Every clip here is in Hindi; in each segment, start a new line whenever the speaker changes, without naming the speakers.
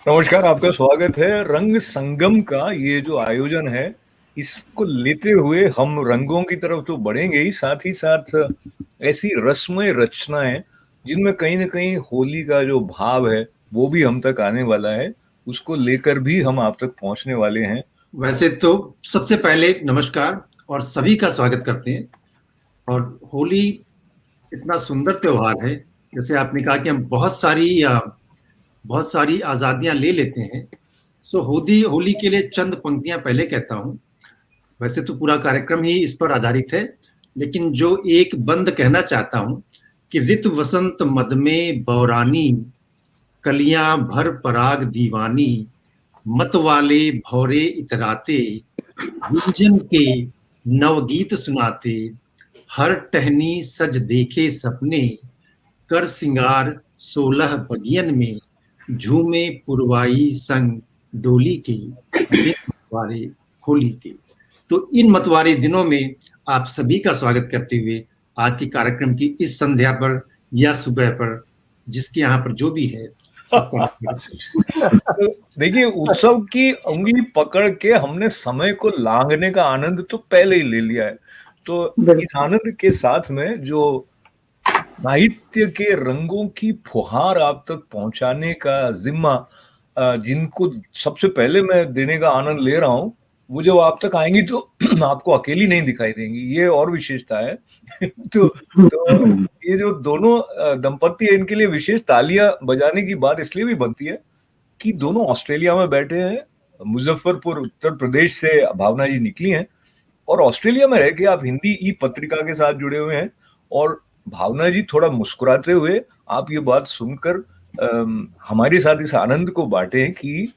नमस्कार, आपका स्वागत है। रंग संगम का ये जो आयोजन है, इसको लेते हुए हम रंगों की तरफ तो बढ़ेंगे ही साथ ऐसी रस्मय रचनाएं जिनमें कहीं न कहीं होली का जो भाव है, वो भी हम तक आने वाला है। उसको लेकर भी हम आप तक पहुंचने वाले हैं।
वैसे तो सबसे पहले नमस्कार और सभी का स्वागत करते हैं। और होली इतना सुंदर त्योहार है, जैसे आपने कहा कि हम बहुत सारी आज़ादियां ले लेते हैं। सो होली होली के लिए चंद पंक्तियां पहले कहता हूं। वैसे तो पूरा कार्यक्रम ही इस पर आधारित है, लेकिन जो एक बंद कहना चाहता हूं कि ऋतु वसंत मद में बौरानी, कलियां भर पराग दीवानी, मत वाले भौरे इतराते, गुंजन के नवगीत सुनाते, हर टहनी सज देखे सपने, कर सिंगार 16 बगियन में, झूमे पुरवाई संग डोली के, दिन मतवारे होली के। तो इन मतवारे दिनों में आप सभी का स्वागत करते हुए आज के कार्यक्रम की इस संध्या पर या सुबह पर, जिसके यहाँ पर जो भी है, आपका
तो देखिए, उत्सव की उंगली पकड़ के हमने समय को लांघने का आनंद तो पहले ही ले लिया है। तो इस आनंद के साथ में जो साहित्य के रंगों की फुहार आप तक पहुंचाने का जिम्मा जिनको सबसे पहले मैं देने का आनंद ले रहा हूं, वो जब आप तक आएंगी तो आपको अकेली नहीं दिखाई देंगी, ये और विशेषता है। तो ये जो दोनों दंपत्ति है, इनके लिए विशेष तालियां बजाने की बात इसलिए भी बनती है कि दोनों ऑस्ट्रेलिया में बैठे हैं। मुजफ्फरपुर उत्तर प्रदेश से भावना जी निकली हैं और ऑस्ट्रेलिया में रह के आप हिंदी ई पत्रिका के साथ जुड़े हुए हैं। और भावना जी थोड़ा मुस्कुराते हुए आप ये बात सुनकर हमारे साथ इस आनंद को बांटे कि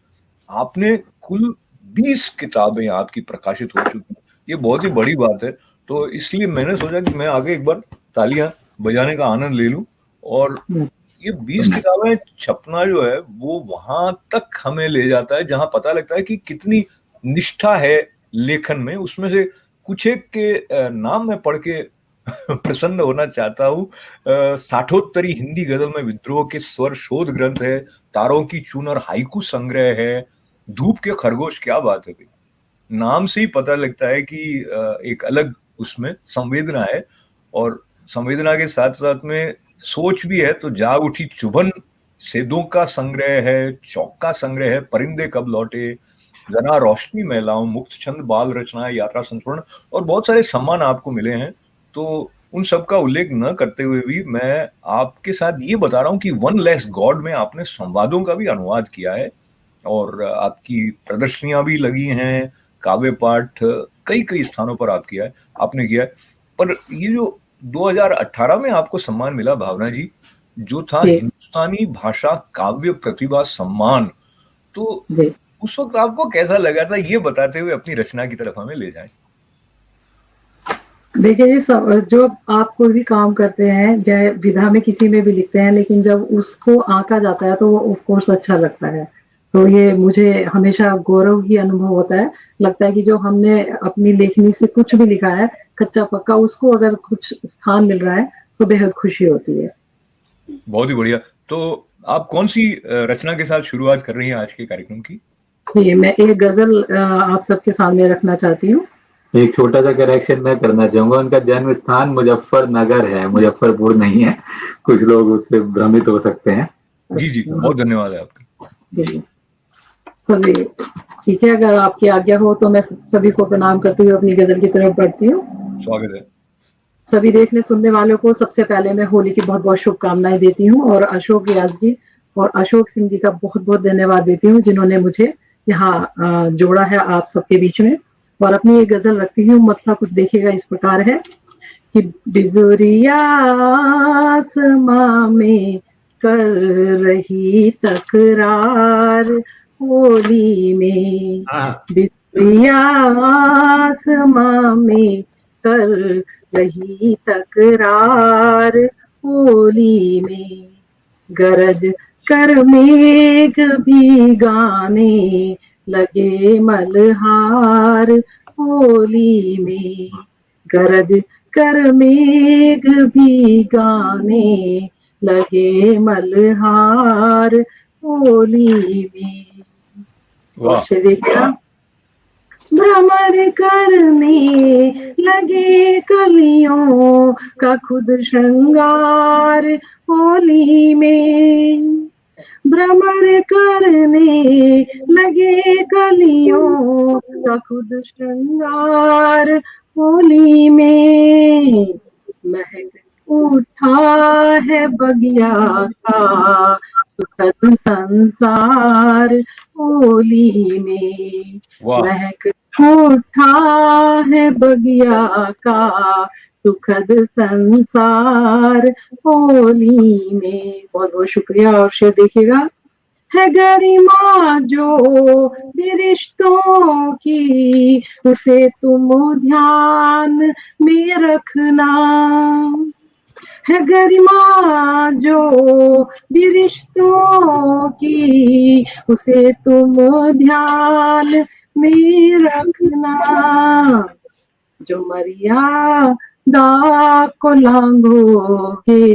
आपने कुल 20 किताबें आपकी प्रकाशित हो चुकी हैं। ये बहुत ही बड़ी बात है। तो इसलिए मैंने सोचा कि मैं आगे एक बार तालियां बजाने का आनंद ले लूं। और ये 20 किताबें छपना जो है वो वहां तक हमें ले जाता है जहां पता लगता है कि कितनी निष्ठा है लेखन में। उसमें से कुछ एक के नाम मैं पढ़ के प्रसन्न होना चाहता हूँ। साठोत्तरी हिंदी गजल में विद्रोह के स्वर शोध ग्रंथ है, तारों की चून और हाइकू संग्रह है, धूप के खरगोश। क्या बात है भाई, नाम से ही पता लगता है कि एक अलग उसमें संवेदना है। और संवेदना के साथ साथ में सोच भी है। तो जाग उठी चुभन सेदों का संग्रह है, चौक संग्रह है, परिंदे कब लौटे, जरा रोशनी में लाऊं, मुक्त छंद, बाल रचना, यात्रा संस्मरण और बहुत सारे सम्मान आपको मिले हैं। तो उन सब का उल्लेख न करते हुए भी मैं आपके साथ ये बता रहा हूँ कि वन लेस गॉड में आपने संवादों का भी अनुवाद किया है और आपकी प्रदर्शनियां भी लगी हैं, काव्य पाठ कई कई स्थानों पर आपने किया है। पर ये जो 2018 में आपको सम्मान मिला भावना जी, जो था हिंदुस्तानी भाषा काव्य प्रतिभा सम्मान, तो उस वक्त आपको कैसा लगा था, ये बताते हुए अपनी रचना की तरफ हमें ले जाएं।
देखिए जी, जो आप कोई भी काम करते हैं, चाहे विधा में किसी में भी लिखते हैं, लेकिन जब उसको आंका जाता है तो वो ऑफ कोर्स अच्छा लगता है। तो ये मुझे हमेशा गौरव ही अनुभव होता है। लगता है कि जो हमने अपनी लेखनी से कुछ भी लिखा है कच्चा पक्का, उसको अगर कुछ स्थान मिल रहा है तो बेहद खुशी होती है।
बहुत ही बढ़िया। तो आप कौन सी रचना के साथ शुरुआत कर रही हैं आज के कार्यक्रम की?
जी, मैं एक गजल आप सबके सामने रखना चाहती हूँ।
एक छोटा सा करेक्शन मैं करना चाहूंगा, उनका जन्म स्थान मुजफ्फरनगर है, मुजफ्फरपुर नहीं है। कुछ लोग उससे भ्रमित हो सकते हैं।
जी जी, बहुत धन्यवाद है आपका।
जी सभी ठीक है, अगर आपकी आज्ञा हो तो मैं सभी को प्रणाम करती हुए अपनी गजल की तरफ बढ़ती हूँ।
स्वागत है।
सभी देखने सुनने वालों को सबसे पहले मैं होली की बहुत बहुत शुभकामनाएं देती हूँ और अशोक व्यास जी और अशोक सिंह जी का बहुत बहुत धन्यवाद देती हूँ जिन्होंने मुझे यहाँ जोड़ा है आप सबके बीच में। और अपनी ये गजल रखती हूँ, मतलब कुछ देखिएगा इस प्रकार है कि बिजुरिया आसमां में कर रही तकरार होली में, बिजुरिया आसमां में कर रही तकरार होली में, गरज कर मेघ भी गाने लगे मल्हार होली में, गरज कर मेघ भी गाने लगे मल्हार होली में।
वाह
और से देखा, भ्रमर करने लगे कलियों का खुद श्रृंगार होली में। भ्रमर करने लगे कलियों का खुद श्रृंगार होली में। महक उठा है बगिया का सुखद संसार होली में।
वाह
महक उठा है बगिया का सुखद संसार होली में। बहुत बहुत शुक्रिया। और शेर देखिएगा, है गरिमा जो भी रिश्तों की उसे तुम ध्यान में रखना। है गरिमा जो भी रिश्तों की उसे तुम ध्यान में रखना। जो मर्यादा को लांघोगे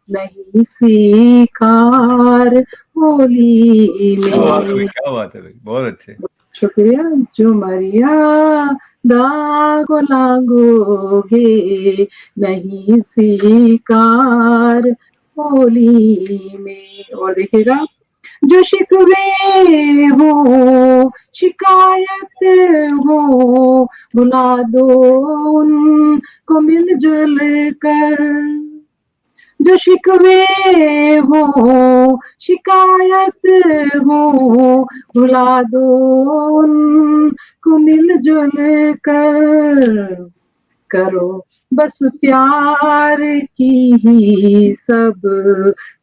नहीं स्वीकार होली
क्या बात है भाई,
में।
क्या बात है भाई, बहुत अच्छे।
शुक्रिया। जो मर्यादा को लांघोगे नहीं स्वीकार होली में। और देखिएगा, जो शिकवे हो शिकायत हो बुला दो उनको मिलजुल कर। जो शिकवे हो शिकायत हो बुला दो उनको मिलजुल कर। करो बस प्यार की ही सब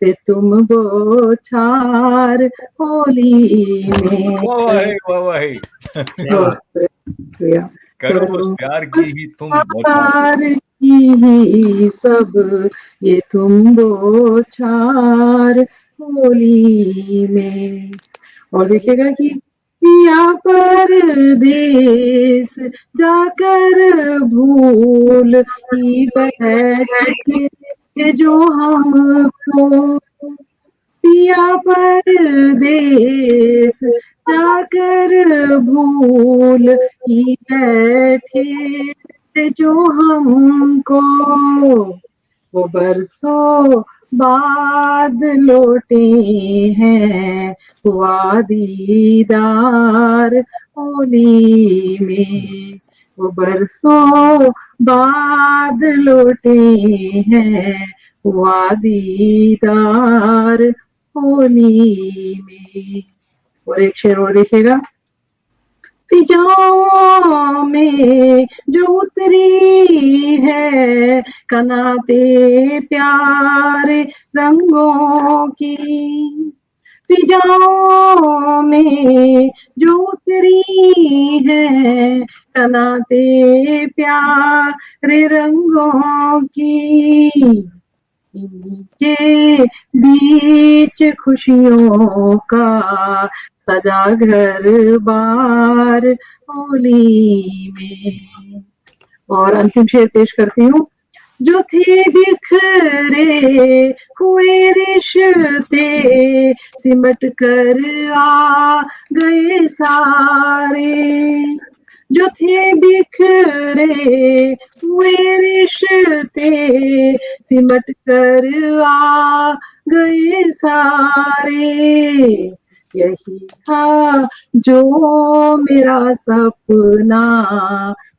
पे तुम बौछार होली में।
वाह वाह है, वाह वाह है।
क्या बात।
शुक्रिया।
करो बस प्यार की ही तुम बौछार।
प्यार की ही सब ये तुम बौछार होली में। और देखिएगा कि पिया परदेस जाकर भूल ही बैठे जो हमको। पिया परदेस जाकर भूल ही बैठे जो हमको। वो बरसों बाद लौटे हैं हुआ दीदार होली में। वो बरसों बाद लौटे हैं हुआ दीदार होली में। और एक शेर और देखिएगा, फिजाओं में जो उतरी है कनाते प्यारे रंगों की। फिजाओं में जो उतरी है कनाते प्यारे रंगों की। इनके बीच खुशियों का सजा घर बार होली में। और अंतिम शेर पेश करती हूँ, जो थे बिखरे हुए रिश्ते सिमट कर आ गए सारे। जो थे बिखरे हुए रिश्ते सिमट कर आ गए सारे। यही था जो मेरा सपना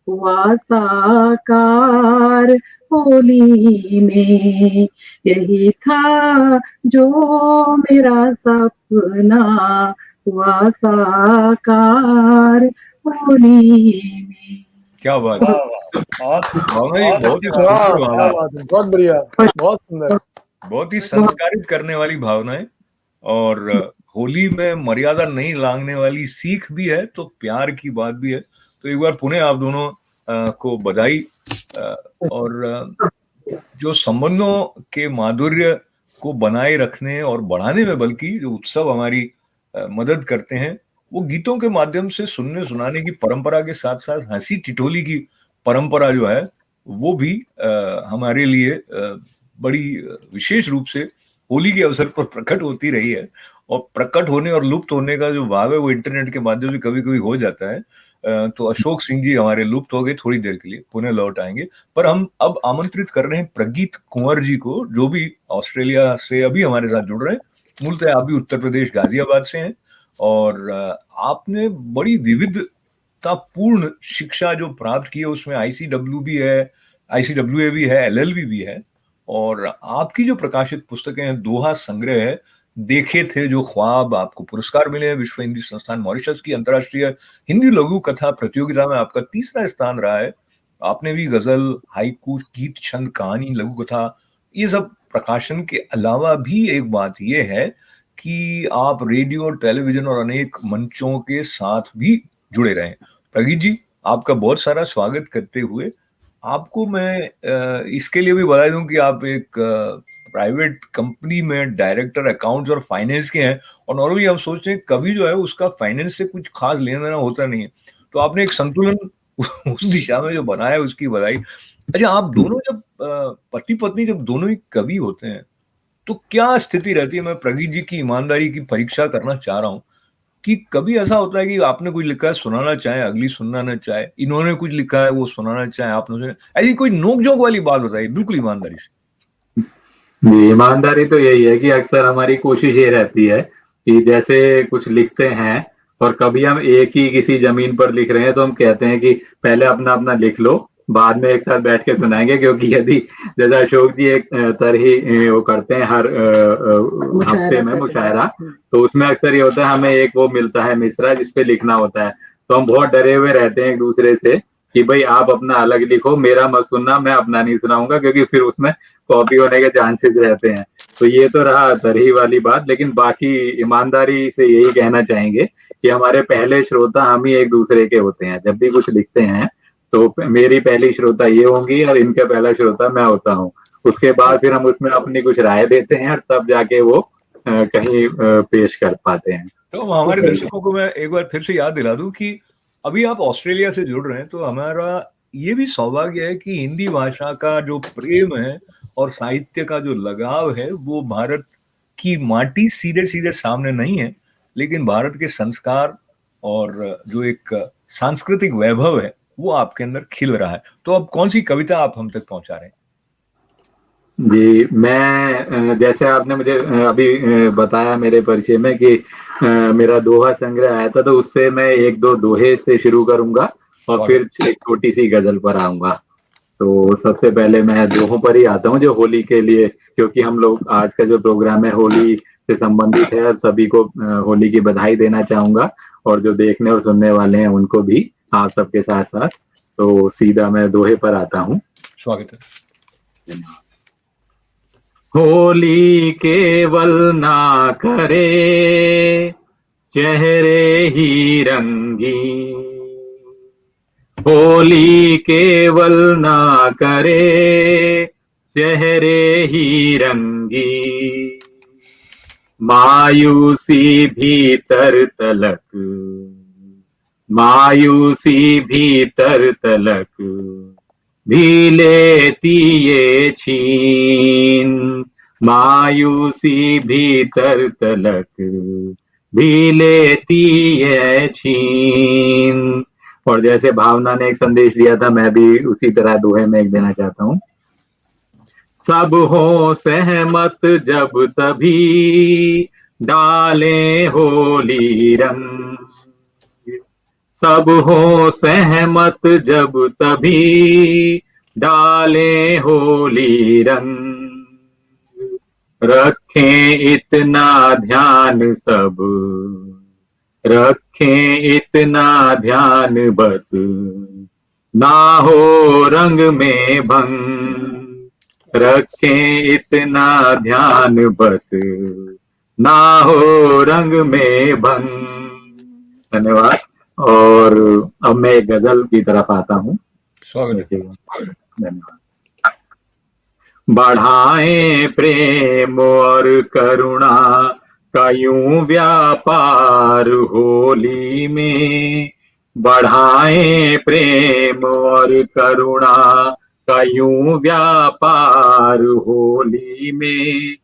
हुआ साकार होली में। यही था जो मेरा सपना हुआ साकार होली में।
क्या बात है भावना जी, बहुत ही
वाह,
सुंदर
क्या
भावना,
बात है, बहुत बढ़िया, बहुत सुंदर।
बहुत ही संस्कारित करने वाली भावनाएं। और होली में मर्यादा नहीं लांघने वाली सीख भी है, तो प्यार की बात भी है। तो एक बार पुनः आप दोनों को बधाई। और जो संबंधों के माधुर्य को बनाए रखने और बढ़ाने में बल्कि जो उत्सव हमारी मदद करते हैं, वो गीतों के माध्यम से सुनने सुनाने की परंपरा के साथ साथ हंसी ठिठोली की परंपरा जो है वो भी हमारे लिए बड़ी विशेष रूप से होली के अवसर पर प्रकट होती रही है। और प्रकट होने और लुप्त होने का जो भाव है वो इंटरनेट के माध्यम से कभी कभी हो जाता है। तो अशोक सिंह जी हमारे लुप्त हो गए थोड़ी देर के लिए, पुनः लौट आएंगे। पर हम अब आमंत्रित कर रहे हैं प्रगीत कुंवर जी को, जो भी ऑस्ट्रेलिया से अभी हमारे साथ जुड़ रहे हैं। मूलतः आप भी उत्तर प्रदेश गाजियाबाद से हैं और आपने बड़ी विविधतापूर्ण शिक्षा जो प्राप्त की है, उसमें ICW भी है, ICWA भी है, LLB भी है। और आपकी जो प्रकाशित पुस्तकें हैं, दोहा संग्रह है, देखे थे जो ख्वाब, आपको पुरस्कार मिले हैं विश्व हिंदी संस्थान मॉरिशस की अंतर्राष्ट्रीय हिंदी लघु कथा प्रतियोगिता में आपका 3रा स्थान रहा है। आपने भी गजल, हाइकू, गीत, छंद, कहानी, लघु कथा, ये सब प्रकाशन के अलावा भी एक बात ये है कि आप रेडियो, टेलीविजन और अनेक मंचों के साथ भी जुड़े रहे। प्रगीत जी, आपका बहुत सारा स्वागत करते हुए आपको मैं इसके लिए भी बता दूं कि आप एक प्राइवेट कंपनी में डायरेक्टर अकाउंट्स और फाइनेंस के हैं, और नॉर्मली हम सोचते हैं कभी जो है उसका फाइनेंस से कुछ खास लेना देना होता नहीं है, तो आपने एक संतुलन उस दिशा में जो बनाया उसकी बधाई। अच्छा, आप दोनों जब पति पत्नी जब दोनों ही कवि होते हैं तो क्या स्थिति रहती है? मैं प्रगीत जी की ईमानदारी की परीक्षा करना चाह रहा हूँ कि कभी ऐसा होता है कि आपने कुछ लिखा है सुनाना चाहे, अगली सुनना न चाहे, इन्होंने कुछ लिखा है वो सुनाना चाहे, आपने ऐसी कोई नोकझोंक वाली बात बताइए बिल्कुल ईमानदारी से।
जी, ईमानदारी तो यही है कि अक्सर हमारी कोशिश ये रहती है कि जैसे कुछ लिखते हैं और कभी हम एक ही किसी जमीन पर लिख रहे हैं तो हम कहते हैं कि पहले अपना अपना लिख लो, बाद में एक साथ बैठ के सुनाएंगे। क्योंकि यदि जैसा अशोक जी एक तरह वो करते हैं हर हफ्ते में मुशायरा, तो उसमें अक्सर ये होता है हमें एक वो मिलता है मिसरा जिसपे लिखना होता है, तो हम बहुत डरे हुए रहते हैं एक दूसरे से कि भाई आप अपना अलग लिखो, मेरा मत सुनना, मैं अपना नहीं सुनाऊंगा, क्योंकि फिर उसमें कॉपी होने के चांसेस रहते हैं। तो ये तो रहा तरही वाली बात, लेकिन बाकी ईमानदारी से यही कहना चाहेंगे कि हमारे पहले श्रोता हम ही एक दूसरे के होते हैं। जब भी कुछ लिखते हैं तो मेरी पहली श्रोता ये होंगी और इनका पहला श्रोता मैं होता हूँ। उसके बाद फिर हम उसमें अपनी कुछ राय देते हैं और तब जाके वो कहीं पेश कर पाते हैं।
तो हमारे दर्शकों को मैं एक बार फिर से याद दिला दूं कि अभी आप ऑस्ट्रेलिया से जुड़ रहे हैं, तो हमारा ये भी सौभाग्य है कि हिंदी भाषा का जो प्रेम है और साहित्य का जो लगाव है वो भारत की माटी सीधे सीधे सामने नहीं है, लेकिन भारत के संस्कार और जो एक सांस्कृतिक वैभव है वो आपके अंदर खिल रहा है। तो अब कौन सी कविता आप हम तक पहुंचा रहे हैं?
जी, मैं जैसे आपने मुझे अभी बताया मेरे परिचय में कि मेरा दोहा संग्रह आया था, तो उससे मैं एक दो दोहे से शुरू करूंगा और फिर एक छोटी सी गजल पर आऊंगा। तो सबसे पहले मैं दोहों पर ही आता हूँ जो होली के लिए, क्योंकि हम लोग आज का जो प्रोग्राम है होली से संबंधित है और सभी को होली की बधाई देना चाहूंगा, और जो देखने और सुनने वाले हैं उनको भी, आप सबके साथ साथ। तो सीधा मैं दोहे पर आता हूँ।
स्वागत है।
धन्यवाद। होली केवल ना करे चेहरे ही रंगी, होली केवल ना करे चेहरे ही रंगी, मायूसी भीतर तलक, मायूसी भीतर तलक भी लेती ये छीन, मायूसी भीतर तलक भी लेती ये छीन। और जैसे भावना ने एक संदेश दिया था, मैं भी उसी तरह दोहे में एक देना चाहता हूँ। सब हो सहमत जब तभी डालें होली रंग, सब हो सहमत जब तभी डालें होली रंग, रखें इतना ध्यान सब, रखें इतना ध्यान बस ना हो रंग में भंग, रखें इतना ध्यान बस ना हो रंग में भंग। धन्यवाद। और अब मैं एक गजल की तरफ आता हूँ। धन्यवाद। बढ़ाएं प्रेम और करुणा का यूं व्यापार होली में, बढ़ाएं प्रेम और करुणा का यूं व्यापार होली में,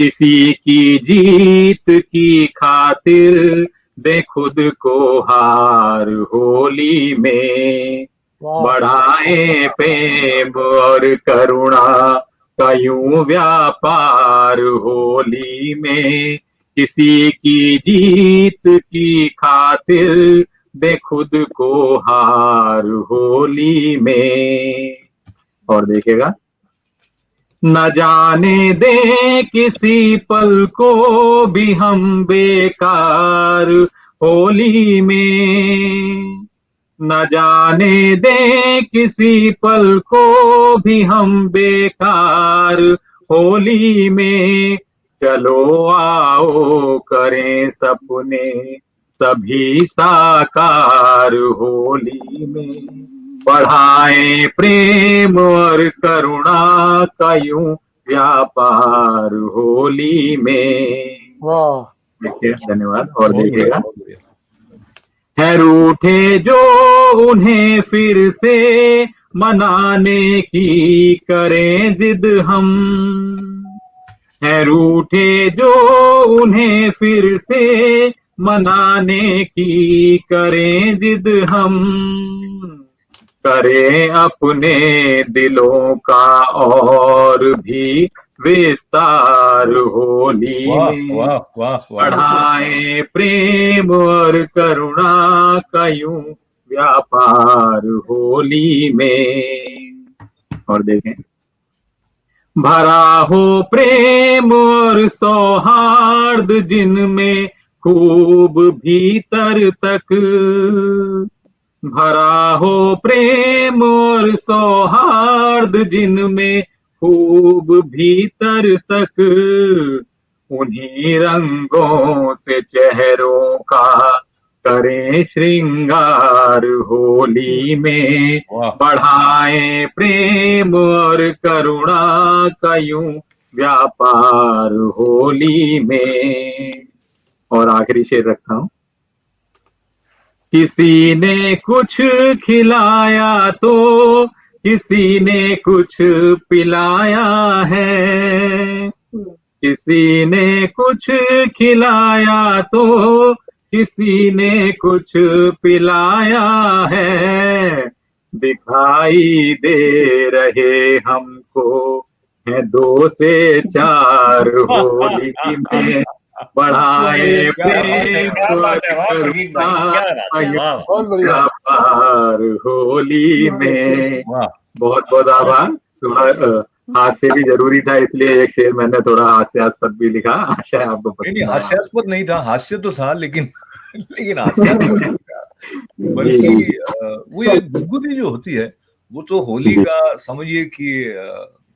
किसी की जीत की खातिर दे खुद को हार होली में,
वाह
बढ़ाए प्रेम और करुणा का यूं व्यापार होली में। किसी की जीत की खातिर दे खुद को हार होली में। और देखेगा, न जाने दे किसी पल को भी हम बेकार होली में, न जाने दे किसी पल को भी हम बेकार होली में। चलो आओ करें सपने सभी साकार होली में, बढ़ाएं प्रेम और करुणा का यूं व्यापार होली में।
वाह
देखिए, धन्यवाद। और
बहुत बढ़िया,
देखिएगा,
बहुत बढ़िया।
है रूठे जो उन्हें फिर से मनाने की करें जिद हम, है रूठे जो उन्हें फिर से मनाने की करें जिद हम, करें अपने दिलों का और भी विस्तार होली
वाह
में,
वाह वाह वाह।
बढ़ाए प्रेम और करुणा का यूं व्यापार होली में। और देखें, भरा हो प्रेम और सौहार्द जिनमें खूब भीतर तक, भरा हो प्रेम और सौहार्द जिनमें खूब भीतर तक, उन्हीं रंगों से चेहरों का करें श्रृंगार होली में,
वाह
बढ़ाएं प्रेम और करुणा का यूं व्यापार होली में। और आखिरी शेर रखता हूं, किसी ने कुछ खिलाया तो किसी ने कुछ पिलाया है, किसी ने कुछ खिलाया तो किसी ने कुछ पिलाया है, दिखाई दे रहे हमको है 2 से 4 होली में, बढ़ाए
क्या बात है,
प्रेम
क्या बात है, वाह
और
प्रगीत भाई, क्या बात है,
करुणा
वाह
बहुत बढ़िया
व्यापार होली में।
वाह।
बहुत बहुत आभार। थोड़ा हास्य भी जरूरी था, इसलिए एक शेर मैंने थोड़ा हास्यास्पद भी लिखा। आशा है आपको
नहीं नहीं,
पसंद आया।
हास्यास्पद नहीं था, हास्य तो था लेकिन लेकिन हास्यास्पद नहीं था।
जी
बल्कि
जी
वो ये गुदगुदी जो होती है वो तो होली
जी,
का समझिए कि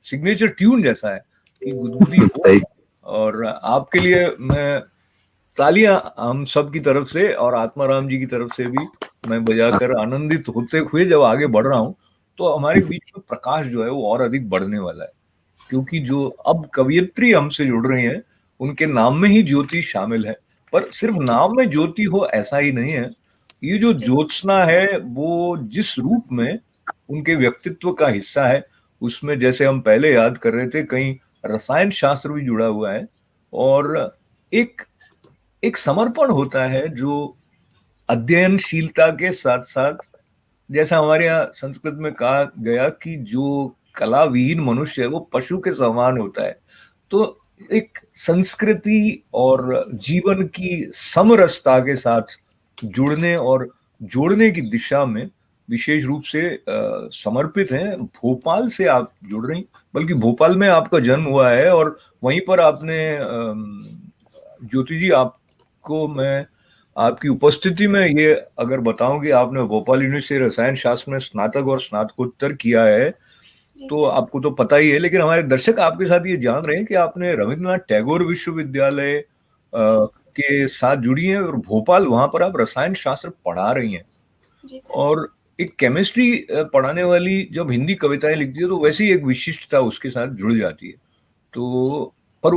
सिग्नेचर ट्यून जैसा है कि गुदगुदी हो।
सही।
और आपके लिए मैं तालियां हम सब की तरफ से और आत्माराम जी की तरफ से भी मैं बजाकर आनंदित होते हुए जब आगे बढ़ रहा हूं, तो हमारे बीच में प्रकाश जो है वो और अधिक बढ़ने वाला है। क्योंकि जो अब कवियत्री हमसे जुड़ रही हैं उनके नाम में ही ज्योति शामिल है। पर सिर्फ नाम में ज्योति हो ऐसा ही नहीं है, ये जो ज्योत्सना है वो जिस रूप में उनके व्यक्तित्व का हिस्सा है, उसमें जैसे हम पहले याद कर रहे थे कहीं रसायन शास्त्र भी जुड़ा हुआ है। और एक एक समर्पण होता है जो अध्ययनशीलता के साथ साथ, जैसा हमारे यहाँ संस्कृत में कहा गया कि जो कला विहीन मनुष्य है वो पशु के समान होता है। तो एक संस्कृति और जीवन की समरसता के साथ जुड़ने और जोड़ने की दिशा में विशेष रूप से समर्पित हैं। भोपाल से आप जुड़ रही, बल्कि भोपाल में आपका जन्म हुआ है और वहीं पर आपने ज्योति जी, आपको मैं आपकी उपस्थिति में ये अगर बताऊं कि आपने भोपाल यूनिवर्सिटी रसायन शास्त्र में स्नातक और स्नातकोत्तर किया है तो आपको तो पता ही है, लेकिन हमारे दर्शक आपके साथ ये जान रहे हैं कि आपने रविंद्रनाथ टैगोर विश्वविद्यालय के साथ जुड़ी हैं और भोपाल, वहां पर आप रसायन शास्त्र पढ़ा रही हैं। और एक केमिस्ट्री पढ़ाने वाली जब हिंदी कविताएं लिखती है तो वैसी एक विशिष्टता उसके साथ जुड़ जाती है। तो पर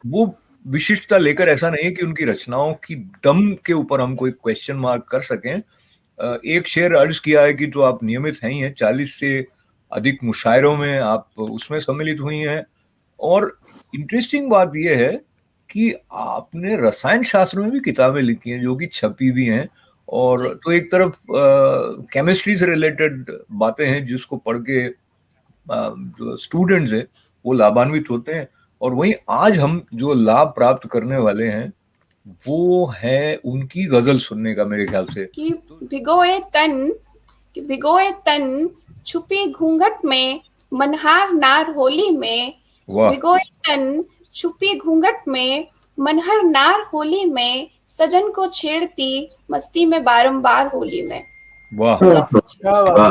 वो विशिष्टता लेकर ऐसा नहीं है कि उनकी रचनाओं की दम के ऊपर हम कोई क्वेश्चन मार्क कर सकें। एक शेर अर्ज किया है कि तो आप नियमित हैं ही हैं, 40 से अधिक मुशायरों में आप उसमें सम्मिलित हुई हैं और इंटरेस्टिंग बात यह है कि आपने रसायन शास्त्र में भी किताबें लिखी हैं जो कि छपी भी हैं, और तो एक तरफ केमिस्ट्री से रिलेटेड बातें हैं जिसको पढ़ के जो स्टूडेंट्स हैं वो लाभान्वित होते हैं, और वहीं आज हम जो लाभ प्राप्त करने वाले हैं वो है उनकी गजल सुनने का, मेरे ख्याल से।
कि भिगोए तन छुपी घूंघट में मनहार नार होली में, भिगोए तन छुपी घूंघट में मनहर नार होली में, सजन को छेड़ती मस्ती में बारंबार होली में।
वाह
वाह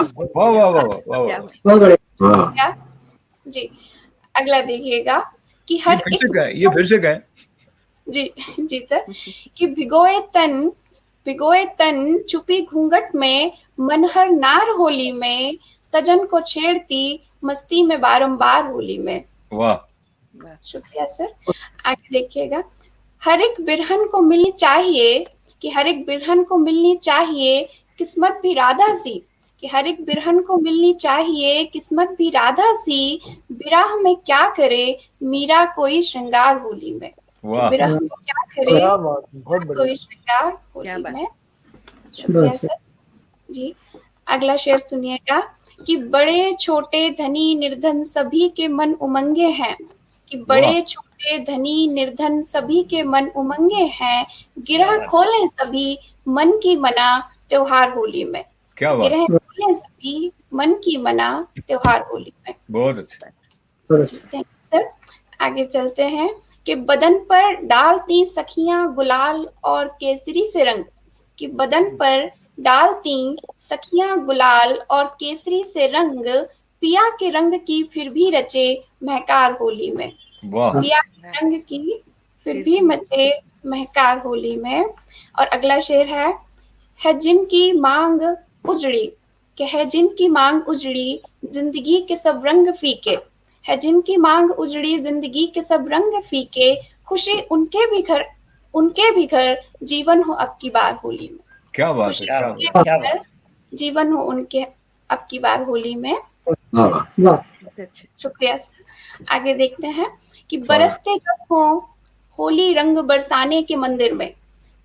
जी। अगला देखिएगा कि हर
ये फिर से कहें।
जी जी सर, कि भिगोए तन छुपी घूंघट में मनहर नार होली में, सजन को छेड़ती मस्ती में बारंबार होली में।
वाह,
शुक्रिया सर। आगे देखिएगा, हर एक बिरहन को मिलनी चाहिए, कि हर एक बिरहन को मिलनी चाहिए किस्मत भी राधा सी, कि हर एक बिरहन को मिलनी चाहिए किस्मत भी राधा सी, बिरह में क्या करे मीरा कोई श्रृंगार होली में। बिरह में क्या करे कोई श्रृंगार होली में। शुक्रिया सर जी। अगला शेर सुनिएगा, कि बड़े छोटे धनी निर्धन सभी के मन उमंगे हैं, कि बड़े छोटे धनी निर्धन सभी के मन उमंगे हैं, गिरह खोले सभी मन की मना त्योहार होली में।
क्या बात,
गिरह खोले सभी मन की मना त्योहार होली में।
बहुत अच्छा।
Thank you sir. आगे चलते हैं, कि बदन पर डालती सखियां गुलाल और केसरी से रंग, कि बदन पर डालती सखियां गुलाल और केसरी से रंग, पिया के रंग की फिर भी रचे महकार होली में। पिया के रंग की फिर भी मचे महकार होली में। और अगला शेर है जिनकी मांग उजड़ी, कि है जिनकी मांग उजड़ी जिंदगी के सब रंग फीके, है जिनकी मांग उजड़ी जिंदगी के सब रंग फीके, खुशी उनके भी घर जीवन हो अब की बार होली में।
क्या बात है,
क्या बात। जीवन हो उनके अब की बार होली में। शुक्रिया सर। आगे देखते हैं, कि बरसते जब हो होली रंग बरसाने के मंदिर में,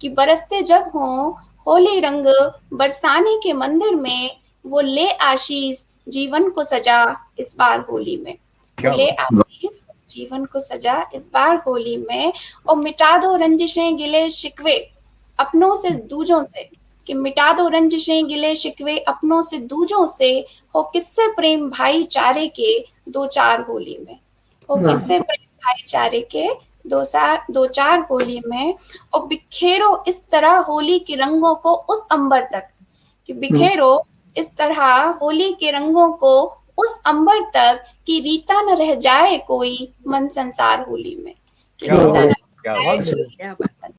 कि बरसते जब हो होली रंग बरसाने के मंदिर में, वो ले आशीष जीवन को सजा इस बार होली में। ले आशीष जीवन को सजा इस बार होली में। और मिटा दो रंजिशें गिले शिकवे अपनों से दूजों से, कि मिटा दो रंजिशें गिले शिकवे अपनों से दूजों से, हो किससे प्रेम भाईचारे के दो चार होली में, हो किससे प्रेम भाईचारे के दो चार होली में। और बिखेरो इस तरह होली के रंगों को उस अंबर तक, कि बिखेरो इस तरह होली के रंगों को उस अंबर तक, कि रीता न रह जाए कोई मन संसार होली में।
क्या बात।